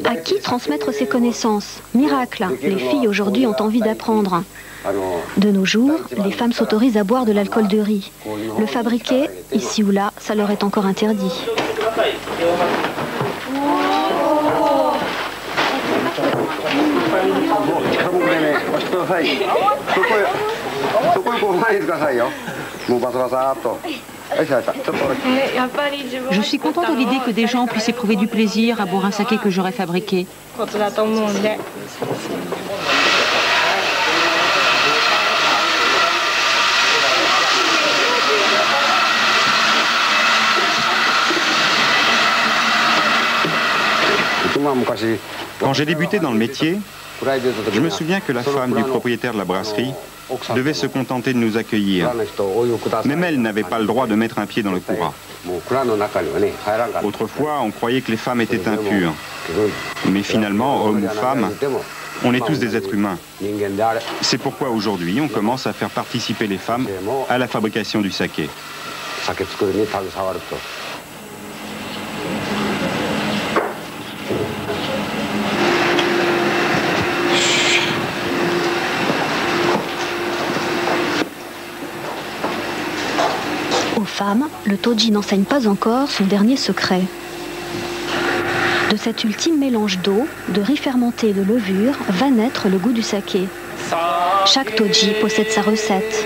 À qui transmettre ces connaissances? Miracle, les filles aujourd'hui ont envie d'apprendre. De nos jours, les femmes s'autorisent à boire de l'alcool de riz. Le fabriquer, ici ou là, ça leur est encore interdit. Je suis contente à l'idée que des gens puissent éprouver du plaisir à boire un saké que j'aurais fabriqué. Quand j'ai débuté dans le métier, je me souviens que la femme du propriétaire de la brasserie devait se contenter de nous accueillir. Même elle n'avait pas le droit de mettre un pied dans le kura. Autrefois, on croyait que les femmes étaient impures. Mais finalement, hommes ou femmes, on est tous des êtres humains. C'est pourquoi aujourd'hui, on commence à faire participer les femmes à la fabrication du saké. Aux femmes, le toji n'enseigne pas encore son dernier secret. De cet ultime mélange d'eau, de riz fermenté et de levure va naître le goût du saké. Chaque toji possède sa recette.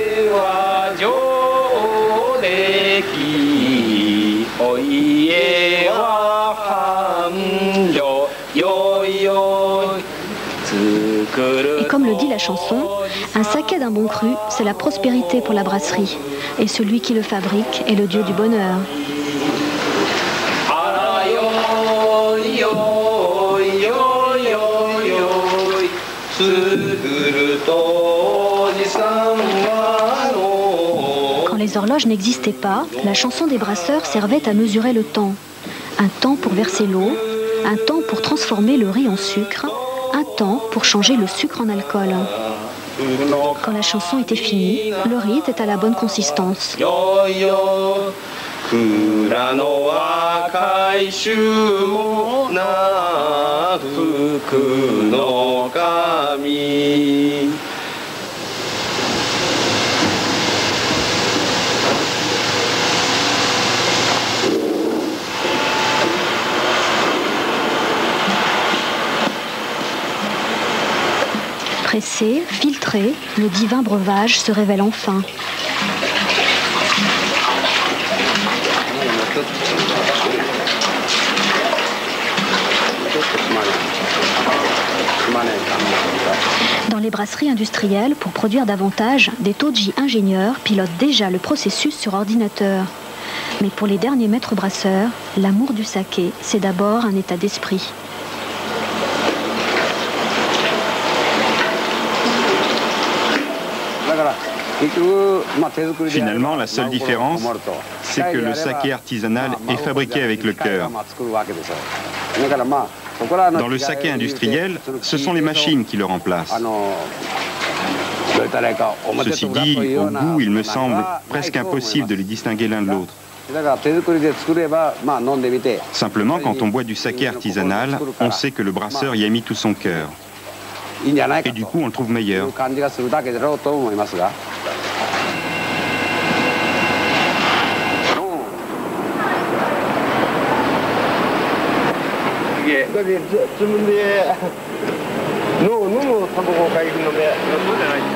Et comme le dit la chanson, un saké d'un bon cru, c'est la prospérité pour la brasserie. Et celui qui le fabrique est le dieu du bonheur. Quand les horloges n'existaient pas, la chanson des brasseurs servait à mesurer le temps. Un temps pour verser l'eau, un temps pour transformer le riz en sucre, un temps pour changer le sucre en alcool. Quand la chanson était finie, le riz était à la bonne consistance. Pressé, filtré, le divin breuvage se révèle enfin. Dans les brasseries industrielles, pour produire davantage, des toji ingénieurs pilotent déjà le processus sur ordinateur. Mais pour les derniers maîtres brasseurs, l'amour du saké, c'est d'abord un état d'esprit. Finalement, la seule différence, c'est que le saké artisanal est fabriqué avec le cœur. Dans le saké industriel, ce sont les machines qui le remplacent. Ceci dit, au goût, il me semble presque impossible de les distinguer l'un de l'autre. Simplement, quand on boit du saké artisanal, on sait que le brasseur y a mis tout son cœur. Et du coup, on le trouve meilleur.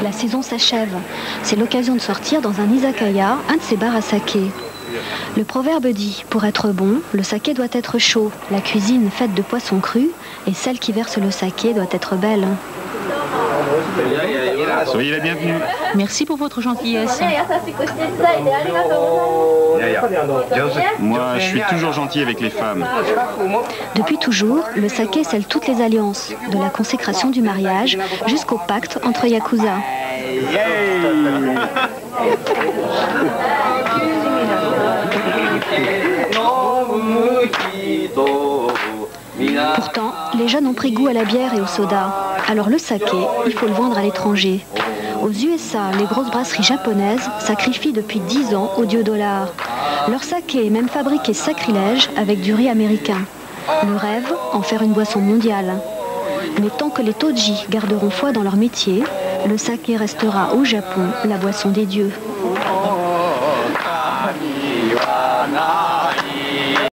La saison s'achève. C'est l'occasion de sortir dans un izakaya, un de ces bars à saké. Le proverbe dit, pour être bon, le saké doit être chaud, la cuisine faite de poissons crus, et celle qui verse le saké doit être belle. Soyez la bienvenue. Merci pour votre gentillesse. Moi, je suis toujours gentil avec les femmes. Depuis toujours, le saké scelle toutes les alliances, de la consécration du mariage jusqu'au pacte entre yakuza. Pourtant, les jeunes ont pris goût à la bière et au soda. Alors le saké, il faut le vendre à l'étranger. Aux USA, les grosses brasseries japonaises sacrifient depuis 10 ans au dieu dollar. Leur saké est même fabriqué sacrilège avec du riz américain. Le rêve, en faire une boisson mondiale. Mais tant que les Toji garderont foi dans leur métier, le saké restera au Japon la boisson des dieux.